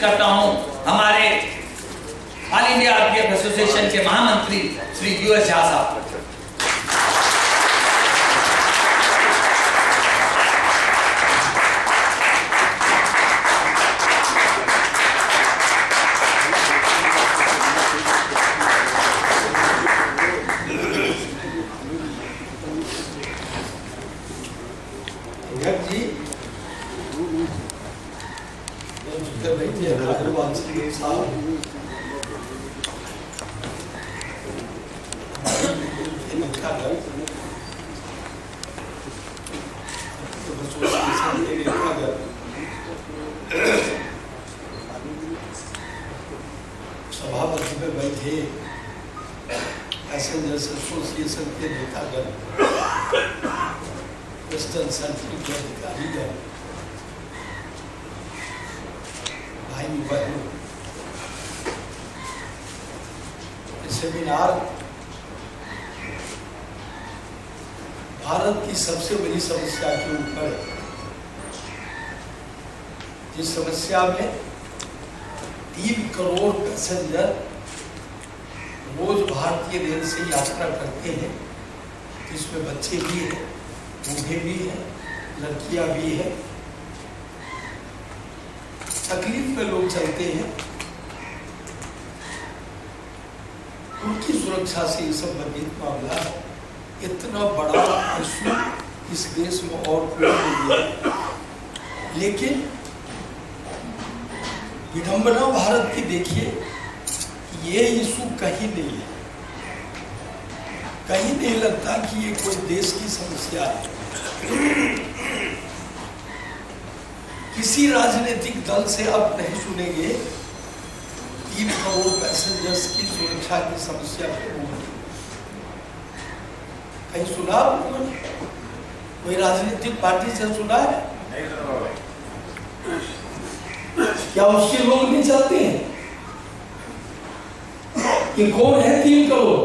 करता हूं हमारे ऑल इंडिया आरपीएफ एसोसिएशन के महामंत्री श्री यूएस झा साहब। सभापति में बैठे पैसेंजर्स एसोसिएशन के नेतागण, वेस्टर्न सेंट्रल के अधिकारीगण, भाई बहनों, सेमिनार भारत की सबसे बड़ी समस्या के ऊपर, जिस समस्या में 3 करोड़ पैसेंजर रोज भारतीय रेल से यात्रा करते हैं, जिसमें बच्चे भी हैं, बूढ़े भी हैं, लड़कियां भी हैं, तकलीफ में लोग चलते हैं, उनकी सुरक्षा से संबंधित मामला है। इतना बड़ा इशू इस देश में और कोई नहीं है, लेकिन विडंबना भारत की देखिए, ये इशू कहीं नहीं है, कहीं नहीं लगता कि ये कोई देश की समस्या है। किसी राजनीतिक दल से आप नहीं सुनेंगे 3 करोड़ पैसेंजर्स की सुरक्षा की समस्या क्यों होगी। कहीं सुना कोई राजनीतिक पार्टी से सुना है? क्या उसके लोग नहीं चाहते हैं? ये कौन है 3 करोड़?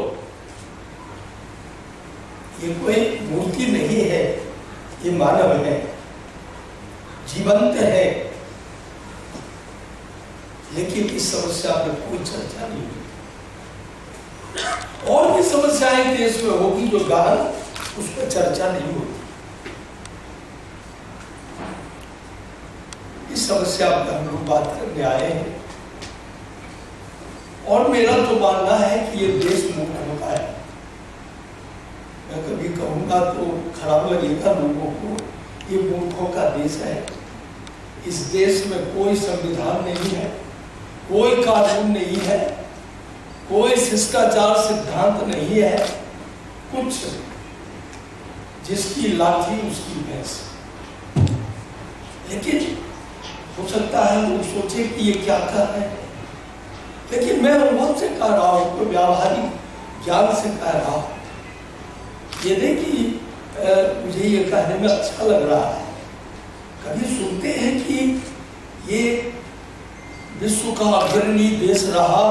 ये कोई मूर्ति नहीं है, ये मानव है, जीवंत है, लेकिन इस समस्या पर कोई चर्चा नहीं हुई। और भी समस्याएं देश में होगी जो गहन, उस पर चर्चा नहीं होती। इस समस्या पर हम लोग बात करने आए हैं, और मेरा तो मानना है कि ये देश मूर्खों का है। मैं कभी कहूंगा तो खराब लगेगा लोगों को, ये मूर्खों का देश है। इस देश में कोई संविधान नहीं है, कोई कानून नहीं है, कोई शिष्टाचार सिद्धांत नहीं है, कुछ जिसकी लाठी उसकी भैंस। लेकिन हो सकता है लोग सोचे कि ये क्या कर रहे हैं, लेकिन मैं अनुभव से कह रहा हूँ, कोई व्यावहारिक ज्ञान से कह रहा हूँ। ये देखिए, मुझे ये कहने में अच्छा लग रहा है, कभी सुनते हैं कि ये विश्व का अग्रणी देश रहा,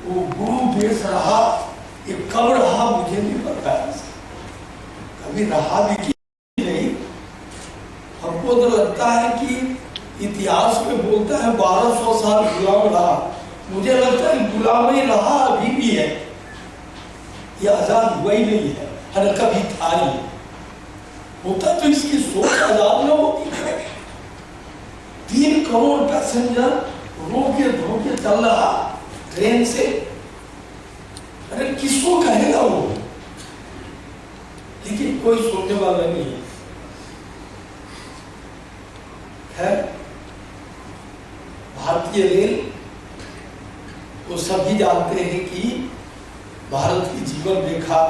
वो गुरु देश रहा, ये कब रहा मुझे नहीं पता है, कभी रहा भी कि नहीं। हमको तो लगता है कि इतिहास में बोलता है 1200 साल गुलाम रहा, मुझे लगता है गुलाम ही रहा, अभी भी है, ये आजाद हुआ ही नहीं है, हर कभी था ही। होता तो इसकी सोच आजाद न होती है। 3 करोड़ पैसेंजर रोके धोके चल रहा ट्रेन से, अरे किसको कहेगा वो? लेकिन कोई सुनने वाला नहीं है। भारतीय रेल तो सभी जानते हैं कि भारत की जीवन रेखा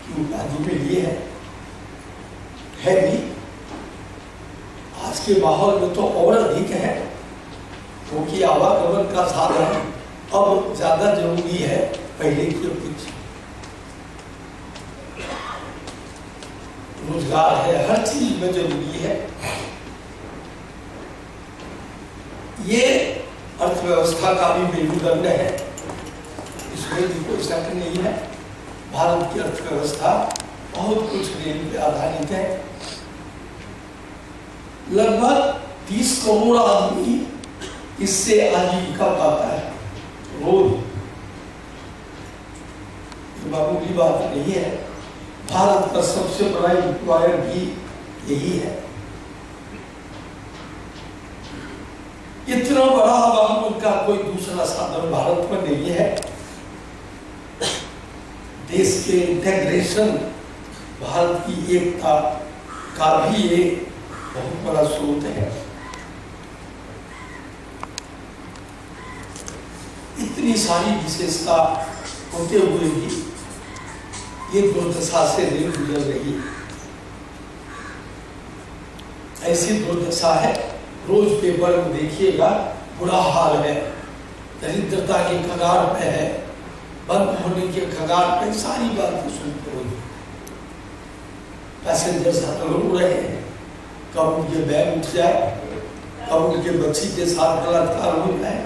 की उपाधि में लिए है भी। आज के माहौल में तो और अधिक है, क्योंकि आवागमन का साधन अब ज्यादा जरूरी है पहले की अपेक्षा। रोजगार है, हर चीज में जरूरी है। ये अर्थव्यवस्था का भी मेरुदंड है, इसमें भी कोई शक नहीं है। भारत की अर्थव्यवस्था बहुत कुछ रेल पे आधारित है। लगभग 30 करोड़ आदमी इससे आजीविका पाता है रोज। ये मामूली बात नहीं है। भारत का सबसे बड़ा एम्प्लॉयर भी यही है। इतना बड़ा वाहन का कोई दूसरा साधन भारत में नहीं है। देश के इंटेग्रेशन, भारत की एकता का भी एक बहुत बड़ा स्रोत है। इतनी सारी विशेषता होते हुए भी ये दुर्दशा से नहीं गुजर रही। ऐसी दुर्दशा है, रोज पेपर में देखिएगा, बुरा हाल है, दरिद्रता के कगार पे है, बंद होने के कगार पे, सारी बातें सुनते हो। पैसेंजर्स हड़बड़ा रहे हैं, कब उनके बैग उठ जाए, कब उनके बच्ची के साथ बलात्कार हो जाए,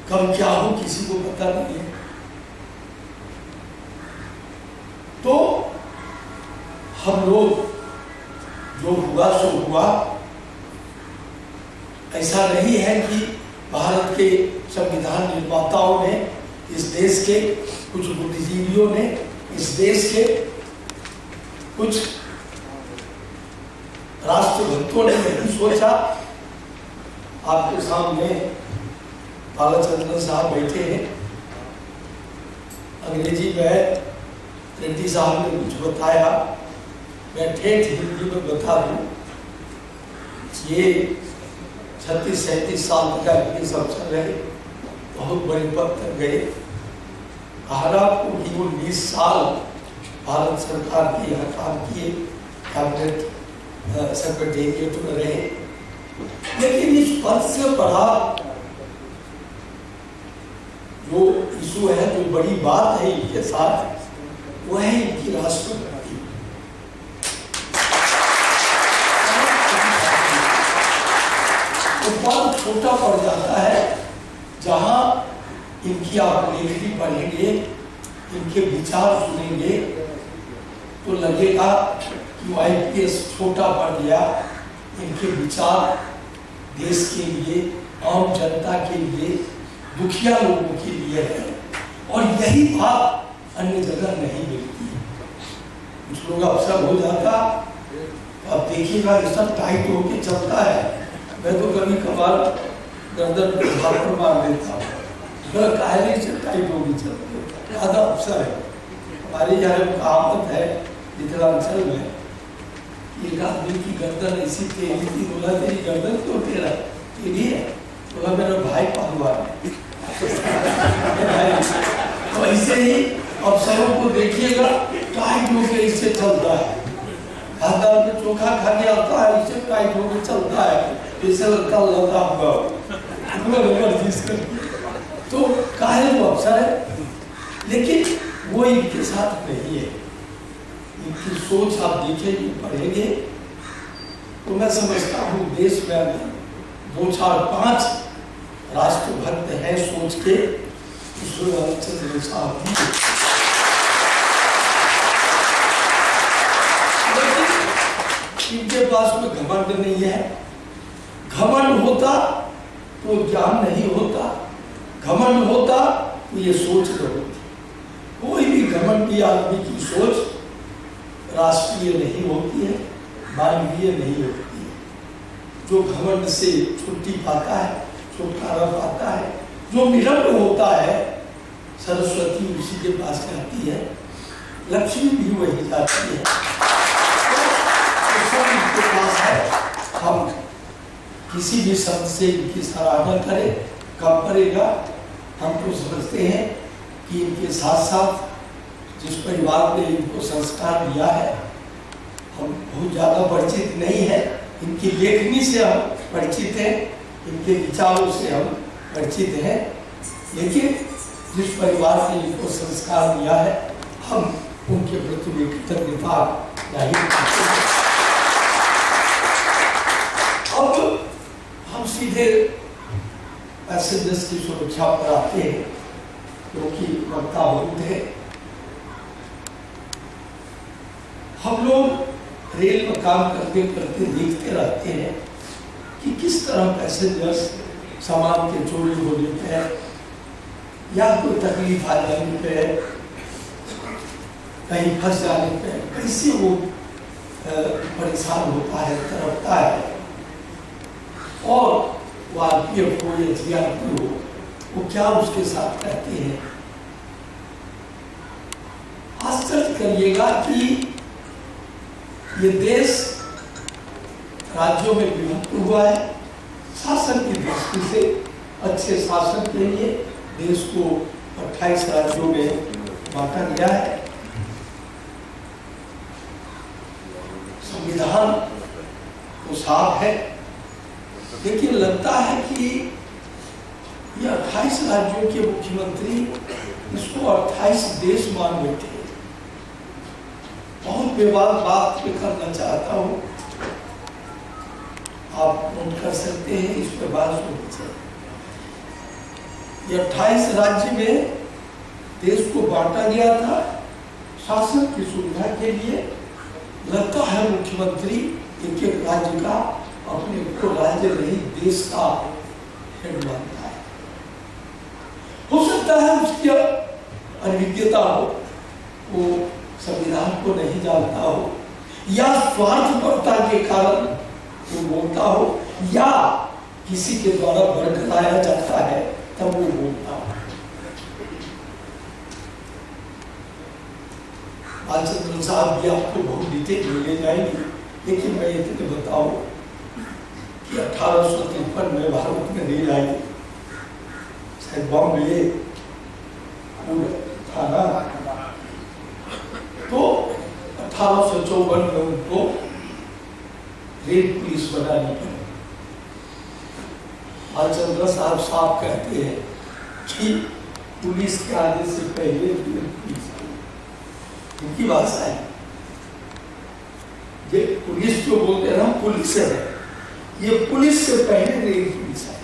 कब क्या हो किसी को पता नहीं है। तो हम लोग जो हुआ सो हुआ। ऐसा नहीं है कि भारत के संविधान निर्माताओं ने, इस देश के कुछ बुद्धिजीवियों ने, इस देश के कुछ राष्ट्रभक्तों ने नहीं सोचा। आपके सामने बालाचंद्रन साहब बैठे हैं, अंग्रेजी में रेड्डी साहब ने कुछ बताया, मैं ठेठ हिंदी में बता दूं। ये 36-37 साल तक ये सब चल रहे, बहुत बड़े पद तक गए। आपको कि वो 20 साल भारत सरकार के यहाँ काम किए, कैबिनेट सेक्रेटेरिएट में रहे। लेकिन इस पद से बड़ा जो इशू है, जो बड़ी बात है इनके साथ, वो है इनकी राष्ट्रभक्ति। तो पद छोटा पड़ जाता है। जहां इनकी आप लेखनी पढ़ेंगे, इनके विचार सुनेंगे, तो लगेगा कि वो IPS छोटा पड़ गया। इनके विचार देश के लिए, आम जनता के लिए, दुखिया लोगों के लिए है। और यही बात अन्य जगह नहीं मिलती है। कुछ लोग अवसर हो जाता, अब देखिएगा ये सब टाइट होके चलता है। मैं तो कभी कभार गर्दन पे भापड़ मार देता हूँ, कायले से टाइट होगी चलती है। ज़्यादा अवसर है। हमारे यहाँ कहावत है मिथिलांचल में, एक आदमी की गर्दन ऐसी टेढ़ी थी, बोला तेरी गर्दन क्यों टेढ़ी है? बोला मेरा भाई पहलवान है। तो ऐसे ही अफसरों को देखिएगा, टाइट होकर इससे चलता है। खानदान में चोखा खाने आता है, इससे टाइट होकर चलता है, इससे लगता लगा हुआ। तो काहे वो अफसर है, लेकिन वो इनके साथ नहीं है। इनकी सोच आप देखेंगे, पढ़ेंगे, तो मैं समझता हूँ देश में अगर 2-4-5 राष्ट्रभक्त हैं सोच के, चंद्र साहब भी। इनके पास में घमंड नहीं है। घमंड होता तो ज्ञान नहीं होता, घमंड होता तो ये सोच न होती। कोई भी घमंडी आदमी की सोच राष्ट्रीय नहीं होती है, मानवीय नहीं होती है। जो घमंड से छुट्टी पाता है, छुटकारा पाता है, जो विनम्र होता है, सरस्वती उसी के पास जाती है, लक्ष्मी भी वही जाती है। तो सब इनके पास है। हम किसी भी शब्द से इनकी सराहना करें कम पड़ेगा। हम तो समझते हैं कि इनके साथ साथ जिस परिवार ने इनको संस्कार दिया है, हम बहुत ज़्यादा परिचित नहीं है। इनकी लेखनी से हम परिचित हैं, इनके विचारों से हम परिचित हैं, लेकिन जिस परिवार ने इनको संस्कार दिया है, हम उनके प्रति कृतज्ञता जाहिर करते हैं। अब हम सीधे पैसेंजर्स की सुरक्षा पर आते हैं, क्योंकि वक्ता बहुत है। हम लोग रेल में काम करते करते देखते रहते हैं कि किस तरह पैसेंजर्स सामान के चोरी होने पे या कोई तकलीफ आ जाने पे, कहीं फंस जाने पे कैसे वो परेशान होता है, तड़पता है। और वो आरपीएफ हो या जीआरपी हो, वो क्या उसके साथ कहते हैं। आश्चर्य करिएगा कि ये देश राज्यों में विभक्त हुआ है। शासन की दृष्टि से अच्छे शासन के लिए देश को 28 राज्यों में बांटा गया है। संविधान तो साफ है, लेकिन लगता है कि ये 28 राज्यों के मुख्यमंत्री इसको 28 देश मान बैठे। बहुत विवाद बात पे करना चाहता हूँ, आप नोट कर सकते हैं, इस पर बात होनी चाहिए। ये 28 राज्य में देश को बांटा गया था शासन की सुविधा के लिए। लगता है मुख्यमंत्री एक एक राज्य का अपने को राज्य नहीं देश का हेड मानता है। हो सकता है उसकी अनभिज्ञता हो, वो संविधान को नहीं जानता हो, या स्वार्थपरता के कारण वो बोलता हो, या किसी के द्वारा बरकराया जाता है तब वो बोलता हो। बालचंद्र साहब भी आपको बहुत डिटेल ले जाएंगे, लेकिन मैं इतने बताऊं कि 1853 में भारत में रेल आई, शायद बॉम्बे था ना, तो 1854 में उनको रेल पुलिस बनानी पड़ी। बालचंद्र साहब साफ कहते हैं कि पुलिस के आने से पहले रेल पुलिस, इनकी भाषा है, ये पुलिस जो बोलते हैं ना, पुलिस है, ये पुलिस से पहले रेल पुलिस है।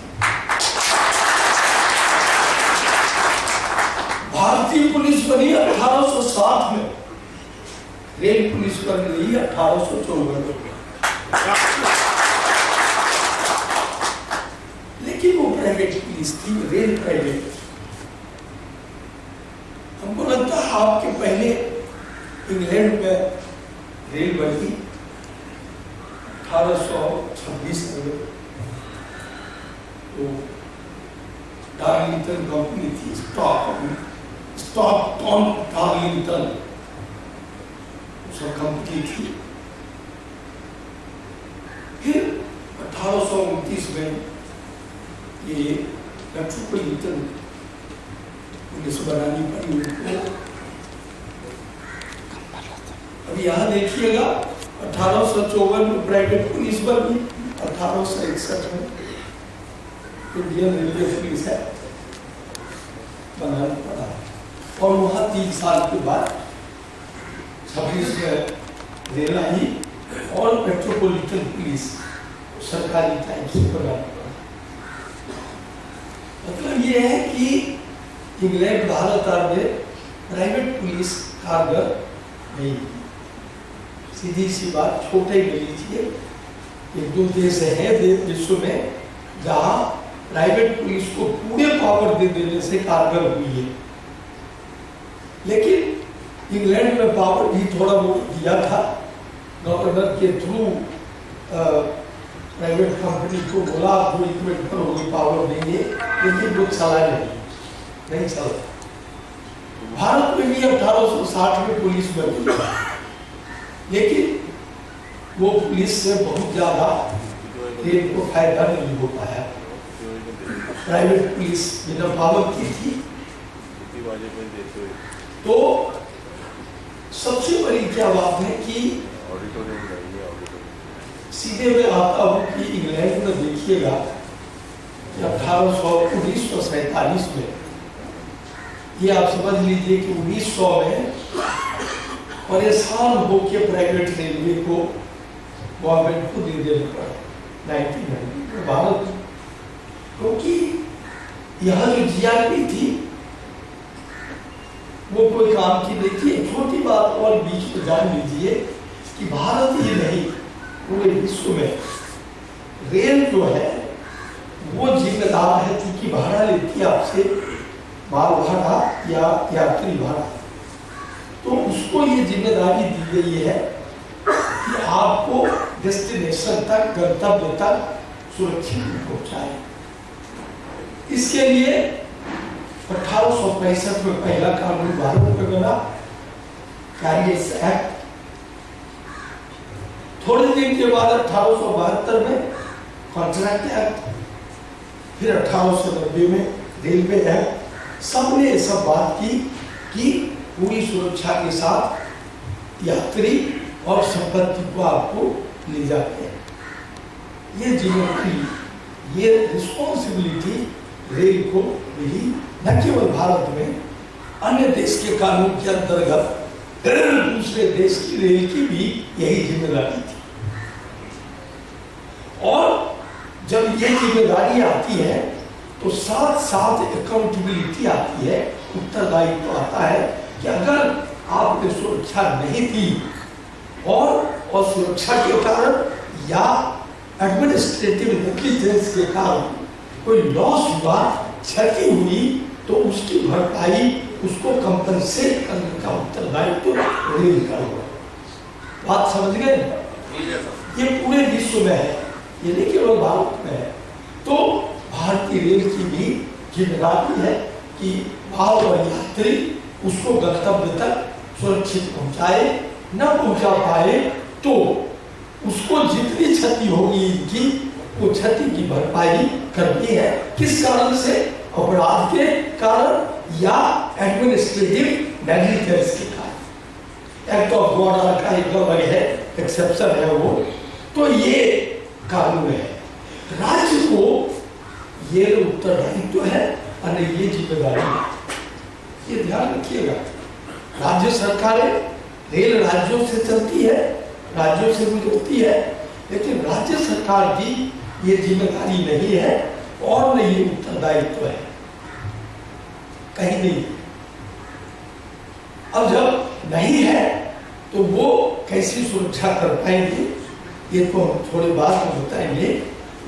भारतीय पुलिस बनी 1860 में, रेल पुलिस बन गई 1854 में। लेकिन वो प्राइवेट पुलिस थी, रेल प्राइवेट। हमको लगता है आपके पहले इंग्लैंड में रेल बनी 1826 में, तो डार्लिंगटन कंपनी थी, स्टॉकटन डार्लिंगटन कंपनी थी। फिर 1829 में ये मेट्रोपॉलिटन पुलिस बनानी पड़ी उनको। अभी यहाँ देखिएगा 1854 में प्राइवेट पुलिस बनी, 1861 में इंडियन रेलवे पुलिस है बनाना पड़ा। और वहाँ 3 साल के बाद 26 में रेल आई और मेट्रोपॉलिटन पुलिस सरकारी टाइप से बनाना पड़ा। मतलब ये है कि इंग्लैंड भारत आदि में प्राइवेट पुलिस कारगर नहीं। सीधी सी बात, छोटे में लीजिए, 1-2 देश है विश्व में जहाँ प्राइवेट पुलिस को पूरे पावर दे देने से कारगर हुई है। लेकिन इंग्लैंड में पावर भी थोड़ा बहुत दिया था, गवर्नर के थ्रू प्राइवेट कंपनी को बोला आपको इक्विट करोगे, पावर देंगे, लेकिन वो चला नहीं चला। भारत में भी 1860 में पुलिस बनी, लेकिन वो पुलिस से बहुत ज्यादा रेल को फायदा नहीं हो पाया। प्राइवेट पुलिस बिना पावर की थी। तो सबसे बड़ी क्या बात है कि सीधे में आता हूं कि इंग्लैंड में देखिएगा 1947 में, ये आप समझ लीजिए कि 1900 में परेशान होकर प्राइवेट रेलवे को गवर्नमेंट को दे देना पड़ा 1990 में भारत, क्योंकि यहाँ जो जीआरपी थी वो कोई काम की नहीं थी। छोटी बात और बीच में जान लीजिए कि भारत ही नहीं पूरे विश्व में रेल जो है वो जिम्मेदार है, क्योंकि भाड़ा लेती है आपसे, माल भाड़ा या यात्री भाड़ा, तो उसको ये जिम्मेदारी दी गई है कि आपको डेस्टिनेशन तक, गंतव्य तक सुरक्षित पहुंचाए। इसके लिए 1865 में पहला कानून भारत में बना, कैरियर्स एक्ट। थोड़े दिन के बाद 1872 में कॉन्ट्रैक्ट एक्ट, फिर 1890 में रेलवे एक्ट। सबने सब बात की कि पूरी सुरक्षा के साथ यात्री और संपत्ति को आपको ले जाते हैं। ये जिम्मेदारी, ये रिस्पॉन्सिबिलिटी रेल को मिली, न केवल भारत में, अन्य देश के कानून के अंतर्गत दूसरे देश की रेल की भी यही जिम्मेदारी थी। और जब ये जिम्मेदारी आती है तो साथ साथ अकाउंटेबिलिटी आती है, उत्तरदायित्व तो आता है कि अगर आपने सुरक्षा नहीं दी और सुरक्षा के कारण या एडमिनिस्ट्रेटिव नेग्लिजेंस के कारण कोई लॉस हुआ, क्षति हुई, तो उसकी भरपाई, उसको कंपनसेट करने का उत्तरदायित्व रेल का होगा। बात समझ गए? ये पूरे विश्व में है, ये नहीं केवल भारत में है। तो भारतीय रेल की भी जिम्मेदारी है कि माल और यात्री उसको गंतव्य तक सुरक्षित पहुंचाए। न पहुंचा पाए तो उसको जितनी क्षति होगी इनकी, वो क्षति की भरपाई करनी है। किस कारण से? अपराध के कारण या एडमिनिस्ट्रेटिव नेग्लिजेंस के कारण। एक्ट ऑफ गॉड का एक अलग है, एक्सेप्शन है वो। तो ये कानून है। राज्य को ये उत्तरदायित्व है और ये जिम्मेदारी है, ये ध्यान रखिएगा। राज्य सरकारें, रेल राज्यों से चलती है, राज्यों से गुजरती है, लेकिन राज्य सरकार की ये जिम्मेदारी नहीं है और न ये उत्तरदायित्व है, कहीं नहीं। अब जब नहीं है तो वो कैसी सुरक्षा कर पाएंगे, ये तो हम थोड़ी बाद में बताएंगे।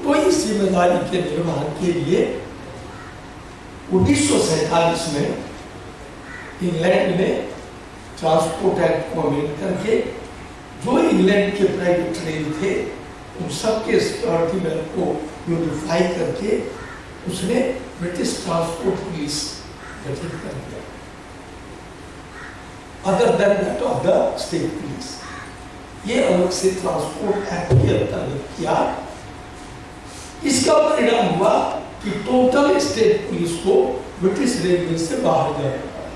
तो इस जिम्मेदारी के निर्वहन के लिए 1947 में इंग्लैंड ने ट्रांसपोर्ट एक्ट को अमेंड करके जो इंग्लैंड के प्राइवेट रेल थे उन सबके सिक्योरिटी मैन को यूनिफाई करके उसने ब्रिटिश ट्रांसपोर्ट पुलिस गठित कर दिया, other than that of the state police. ये अलग से ट्रांसपोर्ट एक्ट के अंतर्गत किया। इसका परिणाम हुआ कि टोटल स्टेट पुलिस को ब्रिटिश रेलवे से बाहर जाना पड़ा।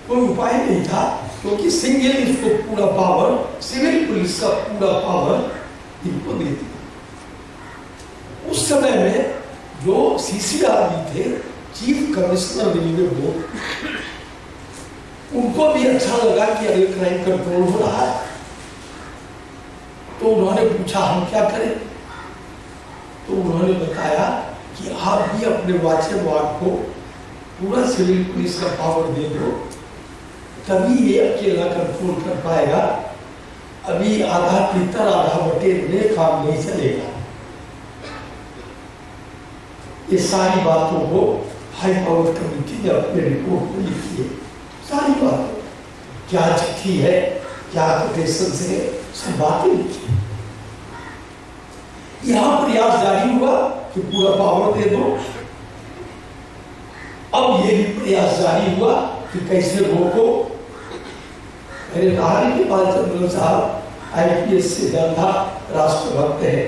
कोई उपाय नहीं था, क्योंकि सिंगल इसको पूरा पावर, सिविल पुलिस का पूरा पावर इनको दे दिया। उस समय में जो सीसीआरबी थे, चीफ कमिश्नर रेलवे बोर्ड, उनको भी अच्छा लगा कि अरे क्राइम कंट्रोल हो रहा है, तो उन्होंने पूछा हम क्या करें। तो उन्होंने बताया कि आप भी अपने वाचर वार्ड को पूरा सिविल पुलिस का पावर दे दो, तभी ये अकेला कंट्रोल कर पाएगा। अभी आधा पीतर आधा बटेर में काम नहीं चलेगा। ये सारी बातों को हाई पावर कमेटी ने अपने रिपोर्ट में लिखी है। सारी बातें, क्या चिट्ठी है, क्या कोटेशन से, सब बातें लिखी। यहां प्रयास जारी हुआ कि पूरा पावर दे दो। अब ये भी प्रयास जारी हुआ कि कैसे रोको। मेरे नारी के पाल चंद्र साहब आईपीएस से ज्यादा राष्ट्रभक्त है,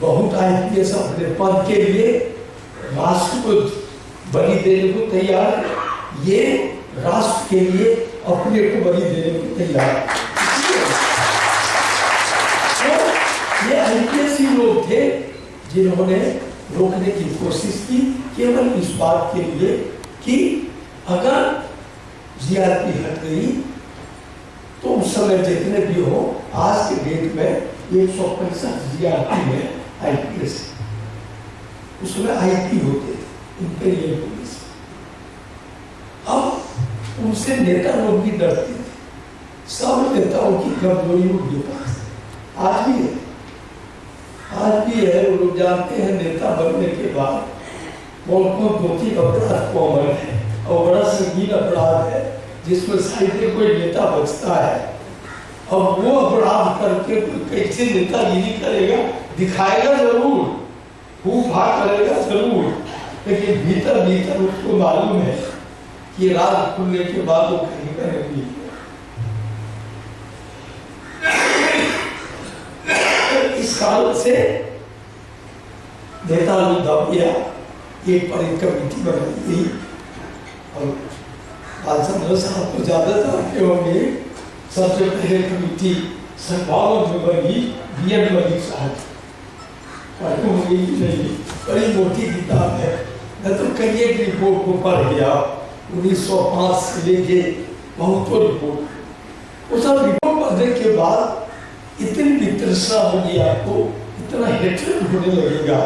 बहुत आईपीएस अपने पद के लिए राष्ट्र को बलि देने को तैयार, ये राष्ट्र के लिए अपने को बलि देने को तैयार। तो ये आईपीएस ही लोग थे जिन्होंने रोकने की कोशिश की, केवल इस बात के लिए कि अगर जीआरपी हट गई तो उस समय जितने भी हो, आज के डेट में 165 जीआरपी में आईपीएस, उसमें आईपी होते थे, इंपीरियल पुलिस। अब उनसे नेता लोग भी डरते थे। सब नेताओं की कमजोरी उनके पास आज भी है। आज भी है, वो लोग जानते हैं नेता बनने के बाद मुल्क में 2-3 अपराध कॉमन है और बड़ा संगीन अपराध है जिसमें शायद कोई नेता बचता है। अब वो अपराध करके कैसे नेतागिरी करेगा, दिखाएगा जरूर, खूब भाग करेगा जरूर, लेकिन भीतर भीतर उसको मालूम है कि रात खुलने के बाद वो कहेगा नहीं। इस कारण से नेता दाविया एक पर एक कमेटी बनाई गई और बादशाह साहब को ज्यादा जानते होंगे। सबसे पहले कमेटी सद्भाव में बनी बीएड मलिक साहब, नहीं बड़ी मोटी किताब है, मैं तो कई एक रिपोर्ट को पढ़ गया 1905 से लेके बहुत रिपोर्ट। उस रिपोर्ट पढ़ने के बाद इतनी वितृष्णा होगी आपको, इतना हेट्रेड होने लगेगा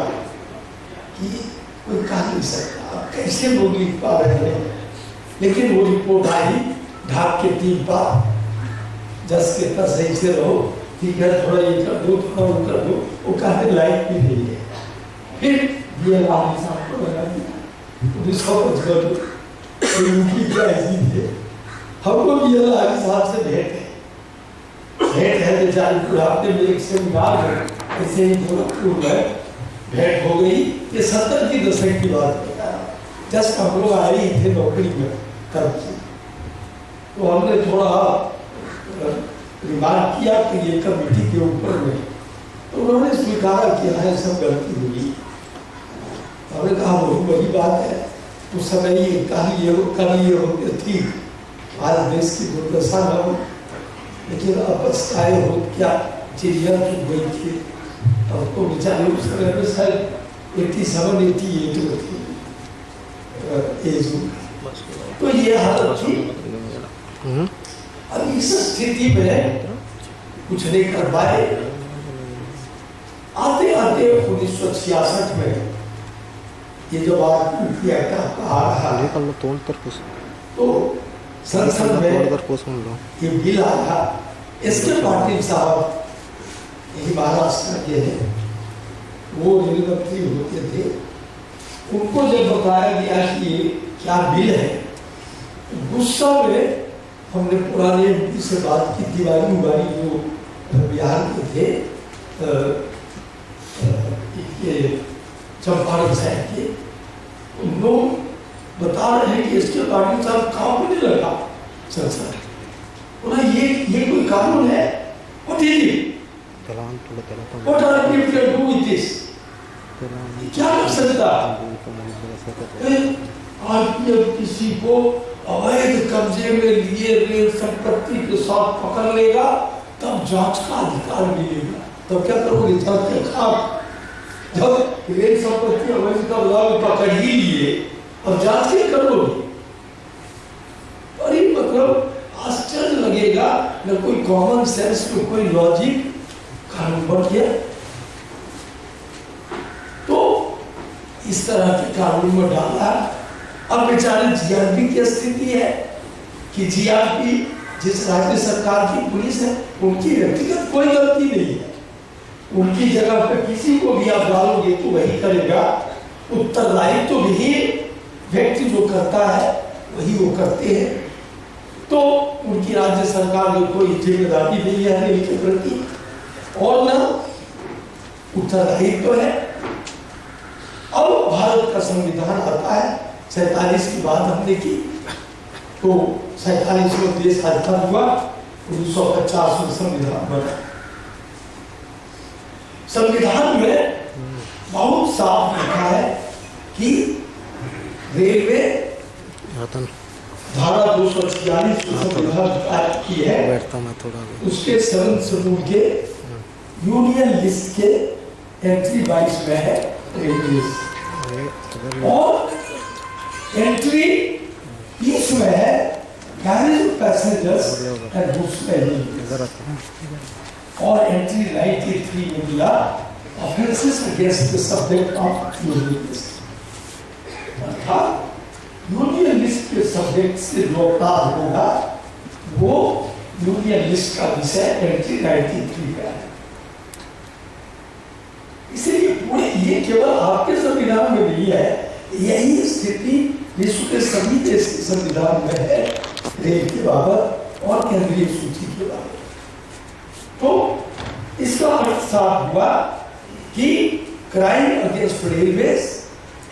कि कोई कह नहीं सकता आप कैसे लोग लिख पा रहे हैं। लेकिन वो रिपोर्ट आई ढाक के 3 बार, जस के तस सही से रहो, ठीक है, थोड़ा ये कर दो, थोड़ा वो कर दो, वो कहते लाइक भी नहीं है। फिर ये लाल साहब को लगा दिया 1955 उनकी प्राइज थे। हम लोग ये लाल साहब से भेंट है बेचारी बुढ़ापे में एक सेमिनार में ऐसे ही गोरखपुर में भेंट हो गई। ये 70 की दशक की बात है, जस्ट हम लोग आए ही थे नौकरी में तब से। तो हमने थोड़ा रिमार्क किया कि ये कमेटी के ऊपर में, तो उन्होंने स्वीकारा किया है सब गलती हुई। हमने कहा बहुत बड़ी बात है, उस समय ये कहानी ये होती थी, भारत देश की दुर्दशा न हो, लेकिन अब पछताए हो क्या, चिड़िया चुप गई थी। अब तो बेचारे उस समय में शायद 87-88 थी एज। तो ये हालत थी। अब इस स्थिति में कुछ नहीं कर पाए। आते आते 1966 में ये जो बात कहा रहा तो संसद में ये बिल आया। इसके पाटिल साहब यही महाराष्ट्र के हैं, वो रेल मंत्री होते थे। उनको जब बताया गया कि ये क्या बिल है, गुस्सा में हमने पुराने एमपी से बात की, तिवारी उवारी जो बिहार के थे, चंपारण साहब के, उन लोग बता रहे हैं कि इसके पाटिल साहब काम नहीं लगा संसद। बोला ये कोई कानून है? What is it? What are people to do with this? क्या कर सकता? आज किसी को अवैध कब्जे में लिए रेल संपत्ति के साथ पकड़ लेगा, तब जांच का अधिकार मिलेगा। तब क्या करोगे? जब रेल संपत्ति अवैध कब्जा में पकड़ ही लिए, अब जांच क्या करोगे? अरे मतलब आश्चर्य लगेगा, न कोई कॉमन सेंस, न कोई लॉजिक, कानून बन गया। तो इस तरह के कानून में डाला। अब बेचारे जीआरपी की स्थिति है कि जीआरपी जिस राज्य सरकार की पुलिस है, उनकी व्यक्तिगत कोई गलती नहीं है। उनकी जगह पर किसी को भी आप डालोगे तो वही करेगा। उत्तरदायित्व तो भी व्यक्ति जो करता है वही वो करते हैं। तो उनकी राज्य सरकार में कोई जिम्मेदारी नहीं है रेल के प्रति, और न उत्तरदायित्व है। अब भारत का संविधान आता है, 47 की बात हमने की, तो 47 में देश आजाद हुआ, 1950 में संविधान बना। संविधान में बहुत साफ लिखा है कि रेलवे धारा 246 संविधान की है, उसके 7 शेड्यूल के यूनियन लिस्ट के एंट्री 22 में है रेलवे, और एंट्री 30 में है carriage of passengers and goods में, और एंट्री 93 में मिला offences against the subject of union list. अर्थात यूनियन लिस्ट के सब्जेक्ट से जो अपराध होगा वो यूनियन लिस्ट का विषय एंट्री 93 का है। ये केवल आपके संविधान में नहीं है, यही स्थिति विश्व के सभी देश के संविधान में है रेल के बाबत और केंद्रीय सूची के बाबत। तो इसका अर्थ साफ हुआ कि crime against railways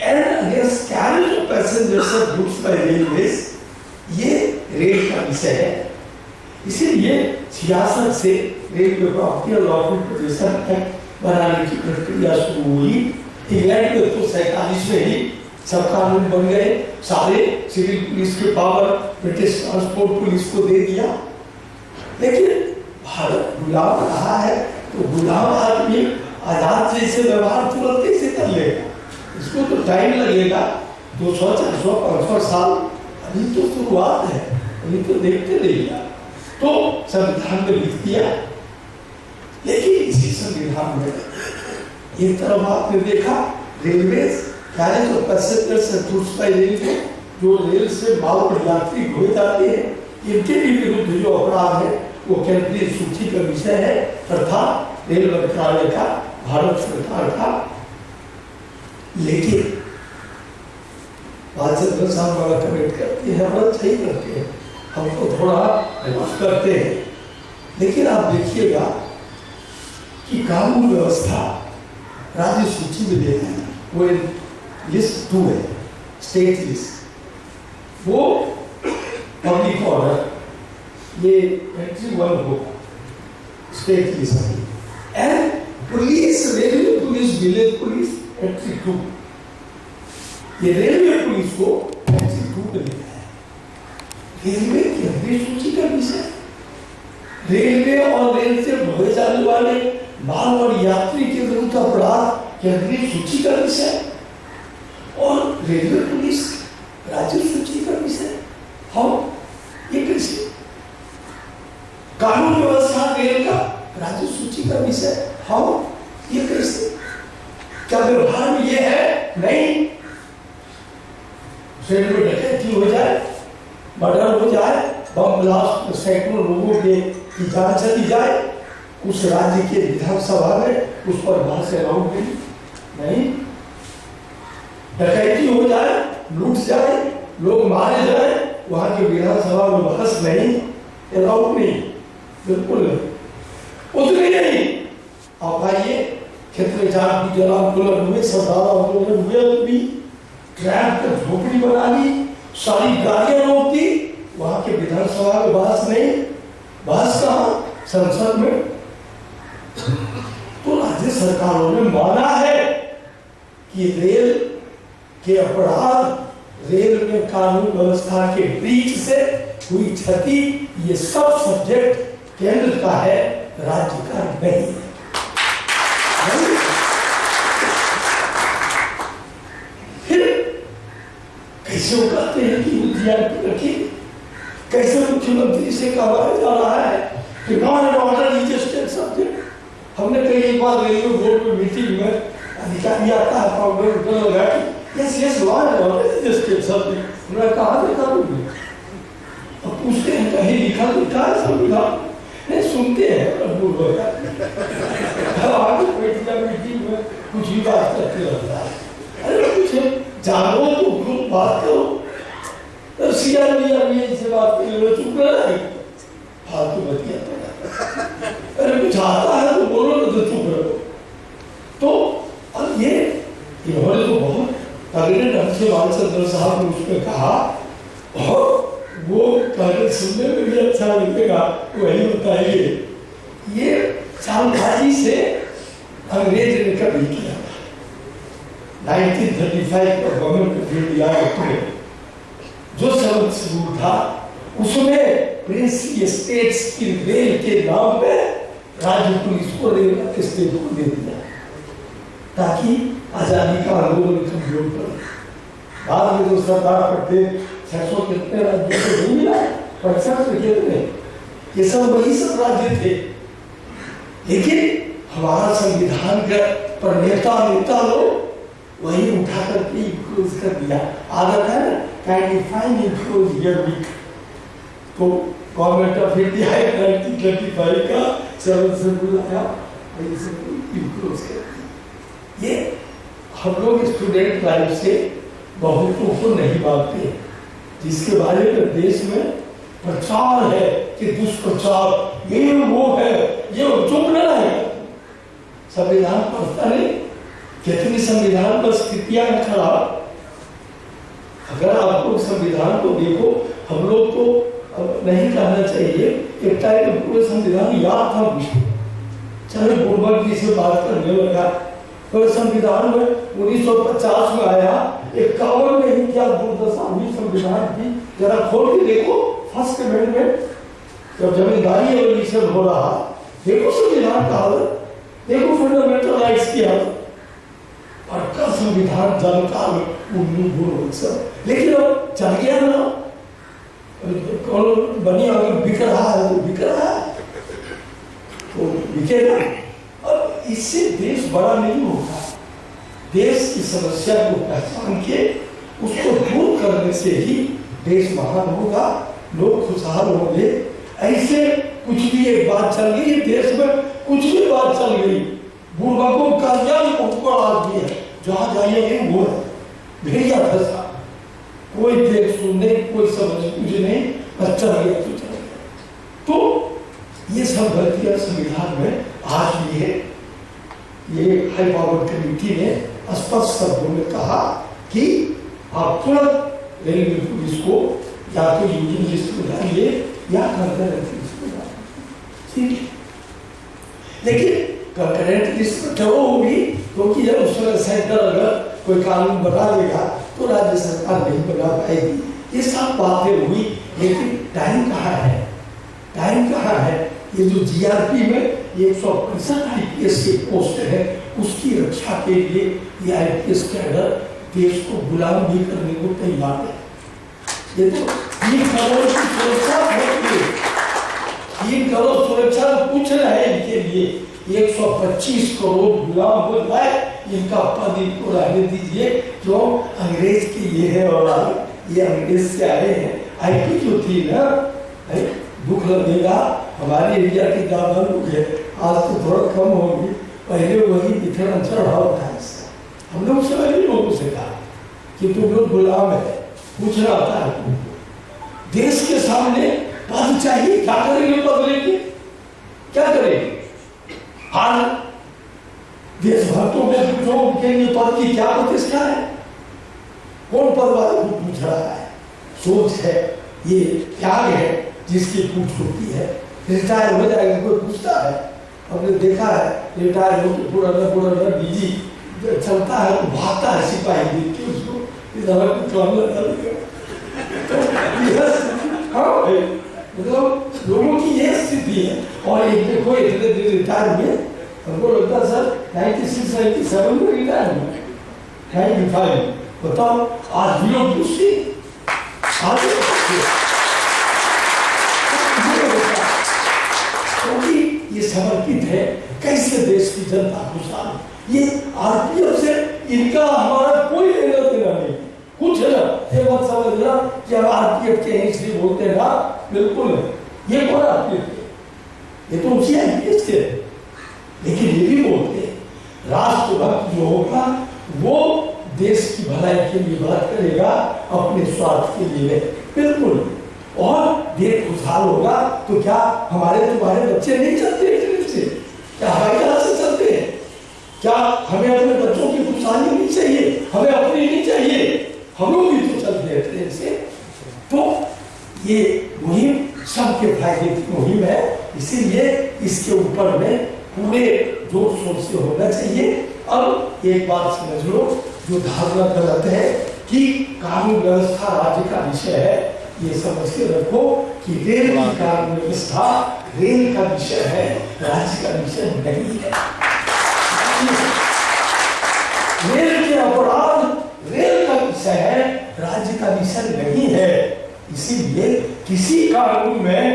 and against carriage of passengers of goods by railways ये रेल का विषय है। इसीलिए 66 से रेलवे प्रॉपर्टी और लॉ प्रोटेक्शन एक्ट बनाने की प्रक्रिया शुरू हुई। इंग्लैंड में तो 47 में ही सब कानून बन गए, सारे सिविल पुलिस के पावर ब्रिटिश ट्रांसपोर्ट पुलिस को दे दिया। लेकिन भारत गुलाम रहा है, तो गुलाम आदमी आजाद जैसे व्यवहार तुरंत कैसे कर लेगा? इसको तो टाइम लगेगा, 200, 400, 500 साल। अभी तो शुरुआत है, अभी तो देखते रहिए। तो संविधान में लिख दिया, लेकिन इसी संविधान में एक तरफ आपने देखा railway carriage of passengers and goods by railway, जो रेल से माल और यात्री ढोए जाते हैं, इनके भी विरुद्ध जो अपराध है वो केंद्रीय सूची का विषय है, अर्थात रेल मंत्रालय का, भारत सरकार का। लेकिन भाजपा साहब बड़ा कमेंट करते हैं, बड़ा सही करते हैं, हमको थोड़ा माफ करते हैं। लेकिन आप देखिएगा कि कानून व्यवस्था राज्य सूची में देना है, वो लिस्ट 2 है, स्टेट लिस्ट, वो पब्लिक ऑर्डर ये एंट्री 1 होगा state list, and police, railway police, village police entry 2। ये रेलवे पुलिस को एंट्री 2 पे लिखा है। रेलवे केंद्रीय सूची का विषय, रेलवे और रेल से ढोए जाने वाले माल और यात्री के विरुद्ध अपराध केंद्रीय सूची का विषय, और रेलवे पुलिस राज्य सूची का विषय। हम ये कैसे? कानून व्यवस्था रेल का राज्य सूची का विषय, हम ये कैसे? क्या व्यवहार में ये है? नहीं। ट्रेन में डकैती हो जाए, मर्डर हो जाए, बम ब्लास्ट, सैकड़ों लोगों की जान चली जाए, उस राज्य के विधानसभा में उस पर बहस अलाउड नहीं। डकैती हो जाए, लूट जाए, लोग मारे जाए, वहां के विधानसभा में बहस नहीं, अलाउड नहीं, बिल्कुल नहीं, उतने नहीं। आप आइए, क्षेत्र जाट भी जला आंदोलन हुए, सरदार आंदोलन हुए, भी ट्रैक पर झोपड़ी बना ली, सारी गाड़ियां रोक दी, वहां के विधानसभा में बहस नहीं। बहस कहाँ? संसद में। तो राज्य सरकारों ने माना है कि रेल के अपराध, रेल में कानून व्यवस्था के ब्रीच से हुई क्षति, ये सब सब्जेक्ट केंद्र का है, राज्य का नहीं है। फिर कैसे वो कहते हैं कि UGR रखी? कैसे मुख्यमंत्री से कहा जा रहा है कि non and order is a state subject? हमने कई एक बार रेलवे बोर्ड में मीटिंग में अधिकारी आता है, प्रॉब्लम लगा कि yes yes law and order is a state subject. उन्होंने कहा देखा तुमने? अब पूछते हैं कहीं लिखा तो क्या है संविधान? नहीं सुनते हैं, आगे मीटिंग में कुछ ही बात करते रहता है। अरे कुछ जानो तो ग्रुप बात करो, तो CRB से बात कर, चुप रहा है, फालतू बतिया। अरे कुछ आता है तो बोलो ना, तो चुप रहो। तो अब ये इन्होंने तो बहुत तगड़े ढंग से बालचंद्र साहब ने उसमें कहा, और वो कहने सुनने में भी अच्छा लगेगा, वही बताइए। ये चालबाजी से अंग्रेज ने कभी किया 1935 का गवर्नमेंट ऑफ इंडिया में जो शब्द शुरू था, उसमें प्रिंसली स्टेट्स की रेल के नाम पे राज्य पुलिस को रेल स्टेट को दे दिया, ताकि आजादी का आंदोलन कमजोर करे। बाद में जो सरदार पटेल 600 कितने राज्यों को नहीं मिला, 65 कितने, ये सब वही सब राज्य थे। लेकिन हमारा संविधान का पर नेता लोग वही उठा करके इम्प्रोज कर दिया। आदत है ना, काइंडली फाइंड इम्प्रोज हियर वीक। तो गवर्नमेंट ऑफ इंडिया 1935 का 7 से बुलाया, इम्प्रोज कर दिया। ये हम लोग स्टूडेंट लाइफ से बहुतों को नहीं मानते, जिसके बारे में देश में प्रचार है कि दुष्प्रचार ये वो है, ये चुप न है। संविधान पढ़ता नहीं, कितनी संविधान पर स्थितियां खराब। अगर आप लोग संविधान को देखो, हम लोग को नहीं कहना चाहिए, एक टाइम में पूरे संविधान याद था मुझको, चाहे गुरबत जी से बात करने लगा। तो संविधान में 1950 में आया, 51 में ही क्या दुर्दशा हुई संविधान की, जरा खोल के देखो। फर्स्ट अमेंडमेंट जब जमींदारी एवोल्यूशन हो रहा, देखो संविधान का हालत, देखो फंडामेंटल राइट्स की हालत, पक्का संविधान जनकाल सब। लेकिन अब चल गया ना, कौन बनी अगर बिक रहा है तो बिक रहा है, तो बिकेगा। अब इससे देश बड़ा नहीं होगा। देश की समस्या को पहचान के उसको दूर करने से ही देश महान होगा, लोग खुशहाल होंगे। ऐसे कुछ भी एक बात चल गई देश में, कुछ भी बात चल गई, बुर्बकों का ज्ञान बहुत आदमी है, जहाँ जाइए वो है भेड़िया फंसा, कोई देख सुनने, कोई समझ कुछ नहीं, बस चल गया तो चल गया। तो ये सब गलतियां संविधान में आज भी है। ये हाई पावर कमेटी ने स्पष्ट शब्दों में कहा कि आप तुरंत रेलवे पुलिस को या तो यूनियन लिस्ट में डालिए या कंकरेंट लिस्ट में डालिए। लेकिन कंकरेंट लिस्ट में क्यों होगी? क्योंकि जब उसमें सेंटर अगर कोई कानून बना देगा तो राज्य सरकार नहीं बना पाएगी। ये सब बातें हुई, लेकिन टाइम कहाँ है? टाइम कहाँ है? ये जो जीआरपी में 165 आईपीएस के पोस्ट है, उसकी रक्षा के लिए ये आईपीएस कैडर देश को गुलाम भी करने को तैयार है। ये तो 3 करोड़ की सुरक्षा होगी, 3 करोड़ सुरक्षा पूछ रहे हैं इनके लिए। 125 करोड़ गुलाम हो जाए, इनका पद इनको रहने दीजिए। जो अंग्रेज की ये है और ये अंग्रेज से आए हैं। आईपी जो थी ना, दुख लगेगा, हमारे एरिया के ज्यादा लोग है, आज तो थोड़ा कम होगी, पहले वही मिथिलांचल भाव था। हम लोग सभी लोगों से कहा कि तुम लोग गुलाम है, पूछना होता है तुमको। देश के सामने पद चाहिए, क्या करेंगे पद लेके? क्या करेंगे? आज देशभक्तों में जो के लिए पद की क्या प्रतिष्ठा है? कौन पद वाले को पूछ रहा है? सोच है, ये त्याग है जिसकी पूछ होती है। रिटायर हो जाएगा कोई पूछता है? हमने देखा है रिटायर होकर पुराना बिजी चलता है तो भागता है सिपाही देख के उसको, मतलब लोगों की ये स्थिति है। और एक देखो इतने दिन रिटायर हुए, हमको लगता सर 96-97 में रिटायर हुए, 95। बताओ आज भी लोग पूछते, क्योंकि ये समर्पित है कैसे देश की जनता खुशहाल। ये आरपीएफ से इनका हमारा कोई लेना देना नहीं, कुछ है ना। ये बात समझना कि हम आरपीएफ के हिस्से बोलते हैं ना, बिल्कुल नहीं। ये कौन आरपीएफ के? ये तो उसी आईपीएस के। लेकिन ये भी बोलते हैं राष्ट्रभक्त जो होगा वो देश की भलाई के लिए बात करेगा, अपने स्वार्थ के लिए बिल्कुल। और देश खुशहाल होगा तो क्या हमारे तुम्हारे बच्चे नहीं चलते हैं से? क्या हवाई जहाज से चलते हैं? क्या हमें अपने बच्चों की खुशहाली नहीं चाहिए? हमें अपनी नहीं चाहिए? हम लोग भी तो चलते हैं ट्रेन से। तो ये मुहिम सबके फायदे की मुहिम है, इसीलिए इसके ऊपर में पूरे जोर शोर से होना चाहिए। अब एक बात समझ लो, जो धारणा गलत है कि कानून व्यवस्था राज्य का विषय है, ये समझ के रखो कि रेल की कानून व्यवस्था रेल का विषय है, राज्य का विषय नहीं है। रेल के अपराध रेल का विषय है, राज्य का विषय नहीं है। इसीलिए किसी कानून में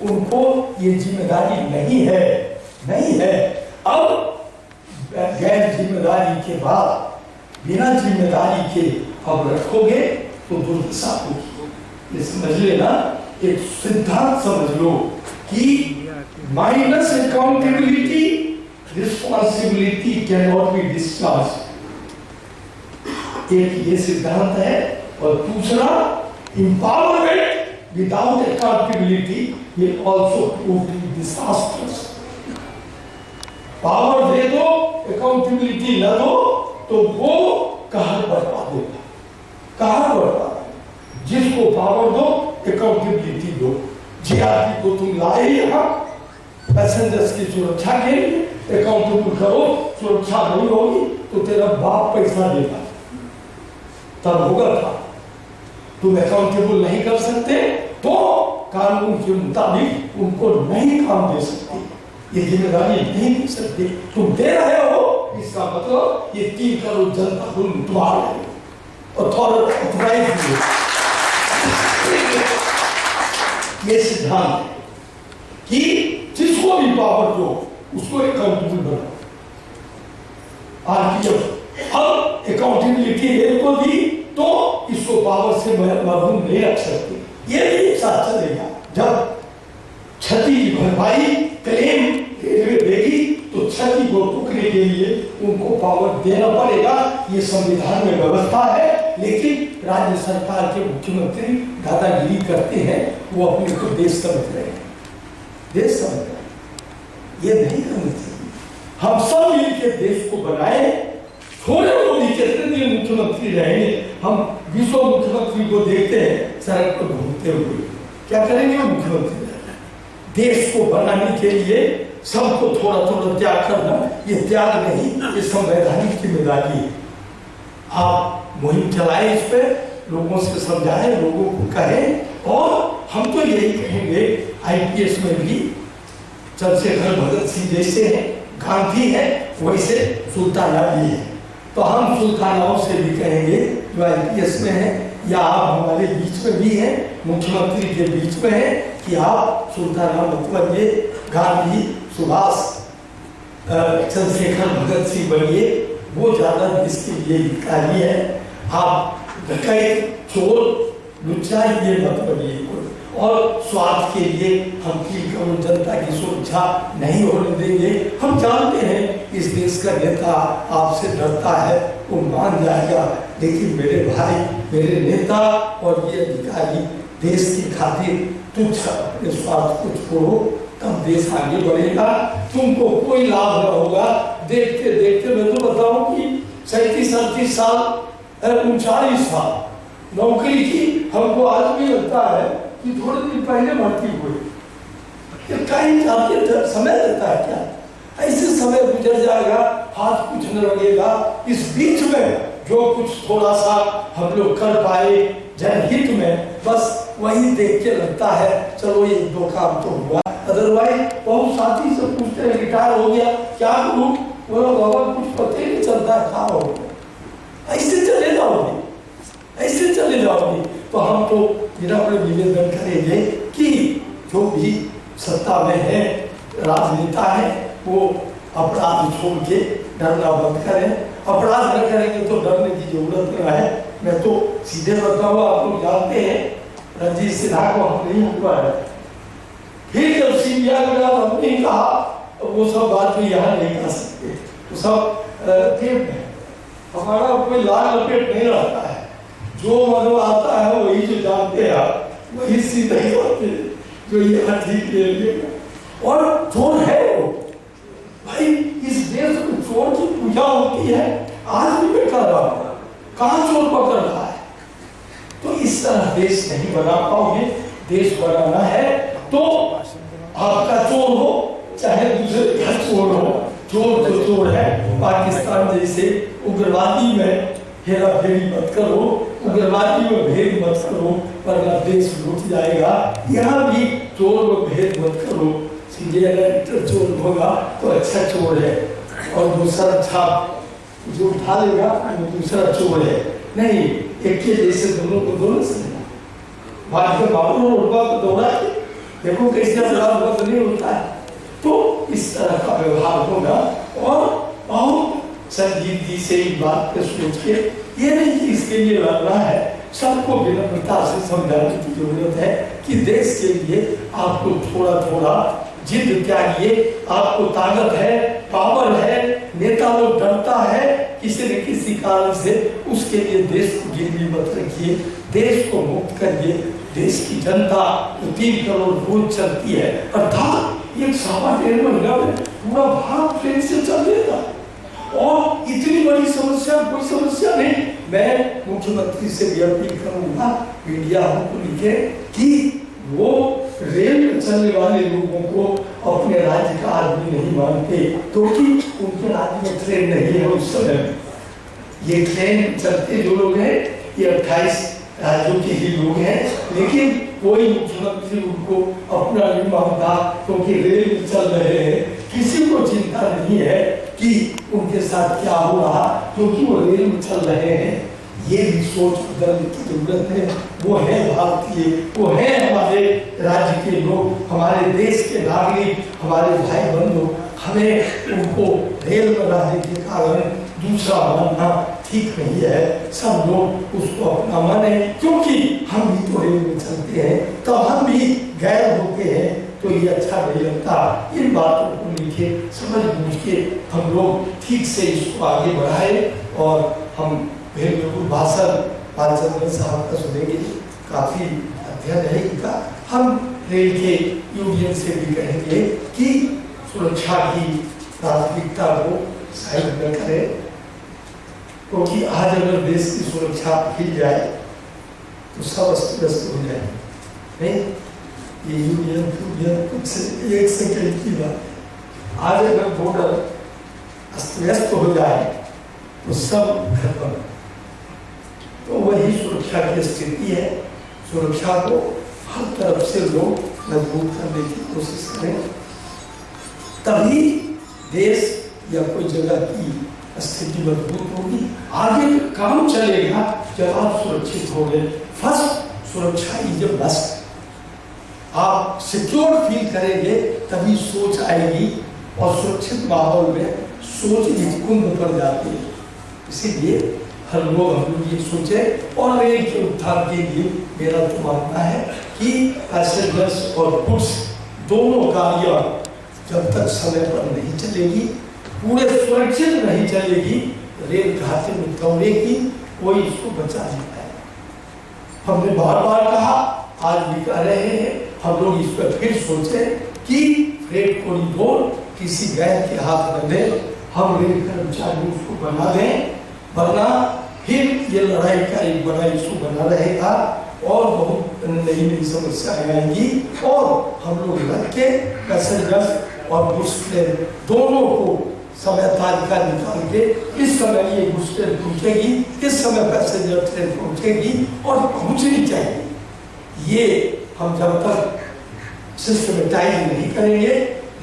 उनको ये जिम्मेदारी नहीं है। अब गैर जिम्मेदारी के बाद बिना जिम्मेदारी के अब रखोगे तो दुर्दशा होगी। ये समझ लेना, एक सिद्धांत समझ लो कि minus accountability responsibility can not be discharge. एक ये सिद्धांत है, और दूसरा empowerment without accountability will also prove to be disastrous। Power दे दो, अकाउंटेबिलिटी न दो, तो वो कहर बढ़ा देगा, कहर बढ़ा। जिसको पावर दो, अकाउंटेबिलिटी दो। जीआरपी को तुम लाए यहाँ पैसेंजर्स की सुरक्षा के लिए, अकाउंटेबल करो, सुरक्षा नहीं होगी तो तेरा बाप पैसा देगा, तब होगा था। तुम अकाउंटेबल नहीं कर सकते तो कानून के मुताबिक उनको नहीं काम दे सकते, ये जिम्मेदारी नहीं दे सकते। तुम दे रहे हो, इसका मतलब ये 3 करोड़ जनता को लुटवा रहे हो, ऑथराइज ये सिद्धांत है कि जिसको भी पावर दो उसको अकाउंटेबल बनाओ। आरपीएफ अब अकाउंटेबिलिटी रेल को दी तो इसको पावर से महरूम नहीं रख सकते, ये भी एक साथ चलेगा। जब क्षति की भरपाई क्लेम रेलवे देगी तो क्षति को रोकने के लिए उनको पावर देना पड़ेगा, ये संविधान में व्यवस्था है। लेकिन राज्य सरकार के मुख्यमंत्री दादागिरी करते हैं, वो अपने को देश समझ रहे हैं, देश समझ रहे हैं। ये नहीं करना चाहिए। हम सब मिलकर देश को बनाए। थोड़े मोदी कितने दिन मुख्यमंत्री रहेंगे? हम 20 मुख्यमंत्री को देखते हैं सड़क पर घूमते हुए, क्या करेंगे मुख्यमंत्री? देश को बनाने के लिए सबको थोड़ा थोड़ा त्याग करना, ये त्याग नहीं, ये संवैधानिक जिम्मेदारी है। आप मुहिम चलाएं, इस पे लोगों से समझाएं, लोगों को कहें। और हम तो यही कहेंगे, आईपीएस में भी चंद्रशेखर भगत सिंह जैसे हैं, गांधी है, वैसे सुल्ताना भी है। तो हम सुल्तानाओं से भी कहेंगे जो आईपीएस में है, या आप हमारे बीच में भी हैं, मुख्यमंत्री के बीच में है, कि आप सुल्ताना मत बनिए, गांधी, सुभाष, चंद्रशेखर भगत सिंह बनिए, वो ज्यादा इसके लिए हितकारी है। आप डकैत, चोर, लुच्चा ये मत बनिए। और स्वार्थ के लिए हम 3 करोड़ जनता की सुरक्षा नहीं होने देंगे। हम जानते हैं इस देश का नेता आपसे डरता है, वो मान जाएगा, लेकिन मेरे भाई, मेरे नेता और ये अधिकारी देश की खातिर तुच्छ अपने स्वार्थ को छोड़ो, तब देश आगे बढ़ेगा। तुमको कोई लाभ न होगा। देखते देखते मैं तो बताऊं कि 37-38 साल, 39 साल नौकरी की, हमको आज भी लगता है कि थोड़े दिन पहले भर्ती हुई। कहीं जाते समय लगता है क्या? ऐसे समय गुजर जाएगा, हाथ कुछ न लगेगा। इस बीच में जो कुछ थोड़ा सा हम लोग कर पाए जनहित में, बस वही देख के लगता है चलो 1-2 काम तो हुआ। अदरवाइज बहुत साथी से पूछते हैं रिटायर हो गया क्या करूं, बोलो बाबा कुछ पता ही नहीं चलता है कहाँ हो गया। ऐसे चले जाओगे, ऐसे चले जाओगे। तो हम तो विनम्र निवेदन करेंगे कि जो भी सत्ता में है, राजनेता है, वो अपराध छोड़ के डरना बंद करें। अपराध न करेंगे तो डरने की जरूरत नहीं है। मैं तो सीधे बताऊँ, आप लोग जानते हैं रणजीत सिन्हा को हम नहीं हुआ है, फिर जब सीबीआई लगा तो हमने कहा वो सब बात भी यहाँ नहीं कर सकते, वो सब टेप है। हमारा कोई लाल लपेट नहीं रहता है, जो मन आता है वही जो जानते हैं आप वही सीधे करते, जो ये ठीक ले लिएगा। और चोर है वो भाई, इस देश में चोर की पूजा होती है, आज भी मैं कर रहा हूँ, कहाँ चोर पकड़ रहा है। तो इस तरह देश नहीं बना पाओगे। देश बनाना है तो आपका चोर हो चाहे दूसरे का चोर हो, चोर तो चोर है। पाकिस्तान जैसे उग्रवादी में हेरा फेरी मत करो, उग्रवादी में भेद मत करो, वरना देश लूट जाएगा। यहाँ भी चोर में भेद मत करो, सीधे अगर चोर होगा तो अच्छा चोर है, और दूसरा छाप जो उठा लेगा वो दूसरा चोर है। नहीं, एक के जैसे दोनों को दोनों से बाद में बाबू उड़वा को दौड़ा के देखो कैसे अपराध नहीं होता है। तो इस तरह का व्यवहार होगा। और बहुत संजीदगी से इस बात पे सोच के, ये नहीं कि इसके लिए लड़ना है, सबको विनम्रता से समझाने की जरूरत है कि देश के लिए आपको थोड़ा थोड़ा जिद त्यागिए। आपको ताकत है पावर है, नेता लोग डरता है किसी न किसी कारण से, उसके लिए देश को गिरवी मत रखिए, देश को मुक्त करिए। देश की जनता जो 3 करोड़ रोज चलती है, अर्थात एक 1.5 महीना में पूरा भारत ट्रेन से चल देगा और इतनी बड़ी समस्या कोई समस्या नहीं। मैं मुख्यमंत्री से भी अपील करूंगा, मीडिया हमको लिखे कि वो रेल में चलने वाले लोगों को अपने राज्य का आदमी नहीं मानते, क्योंकि उनके राज्य में ट्रेन नहीं है उस समय। ये ट्रेन चलते जो लोग हैं ये 28 राज्यों के ही लोग हैं, लेकिन कोई मुख्यमंत्री उनको अपना नहीं मानता, क्योंकि रेल में चल रहे हैं। किसी को चिंता नहीं है कि उनके साथ क्या हो रहा, क्योंकि वो रेल में चल रहे हैं। ये भी सोच बदलने की जरूरत है। वो है भारतीय, वो है हमारे राज्य के लोग, हमारे देश के नागरिक, हमारे भाई बंधु। हमें उनको रेल में रहने के कारण दूसरा मानना ठीक नहीं है। सब लोग उसको अपना माने, क्योंकि हम भी तो रेल में चलते हैं, तो हम भी गैर होते हैं, तो ये अच्छा नहीं लगता। इन बातों को लिखे समझ बूझ के हम लोग ठीक से इसको आगे बढ़ाए और हम भाषण बालचंद्र साहब का सुनेंगे, काफी अध्ययन है इनका। हम रेल के यूनियन से भी कहेंगे कि सुरक्षा की प्राथमिकता को साइड न करें, क्योंकि आज अगर देश की सुरक्षा हिल जाए तो सब अस्त व्यस्त हो जाए। नहीं, ये यूनियन कुछ एक सेकंड की बात। आज अगर बॉर्डर अस्त व्यस्त हो जाए तो सब खत्म। तो वही सुरक्षा की स्थिति है। सुरक्षा को हर तरफ से लोग मजबूत करने की कोशिश करें, तभी देश या कोई जगह की स्थिति मजबूत होगी। आगे काम चलेगा जब आप सुरक्षित हो गए। फर्स्ट सुरक्षा इज ए मस्ट। आप सिक्योर फील करेंगे तभी सोच आएगी, और सुरक्षित माहौल में सोच कुंद पर जाती है। इसीलिए हर लोग हम लोग ये सोचे, और रेल के उत्थान के लिए मेरा तो मानना है कि पैसेंजर्स और गुड्स दोनों गाड़ियाँ जब तक समय पर नहीं चलेगी, पूरे सुरक्षित नहीं चलेगी, रेल घाटे में दौड़ेगी, कोई इसको बचा नहीं पाएगा। हमने बार बार कहा, आज भी कह रहे हैं, हम लोग इस पर फिर सोचे कि फ्रेट कॉरिडोर किसी गैर के हाथ न दे, हम रेल कर्मचारी उसको बना दें, वरना फिर ये लड़ाई का एक बड़ा इशू बना रहेगा और बहुत नई नई समस्याएं आएंगी। और हम लोग लग के पैसेंजर्स और गुड्स ट्रेन दोनों को समय तालिका निकाल के, इस समय ये गुड्स ट्रेन पहुंचेगी, इस समय पैसेंजर ट्रेन पहुंचेगी और पहुंचनी चाहिए। ये हम जब तक सिस्टमेटाइज नहीं करेंगे,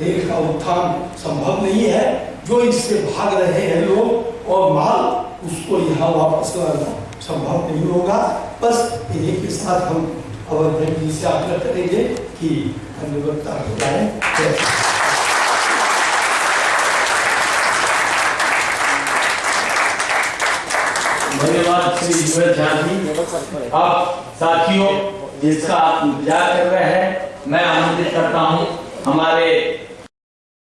रेल का उत्थान संभव नहीं है। जो इससे भाग रहे हैं लोग और माल, उसको यहाँ वापस लाना संभव नहीं होगा। बस इन्हीं के साथ हम अवध जी से आग्रह करेंगे कि धन्यवाद को लाएं। धन्यवाद श्री यूएस झा जी। अब साथियों, जिसका आप इंतजार कर रहे हैं, मैं आमंत्रित करता हूं हमारे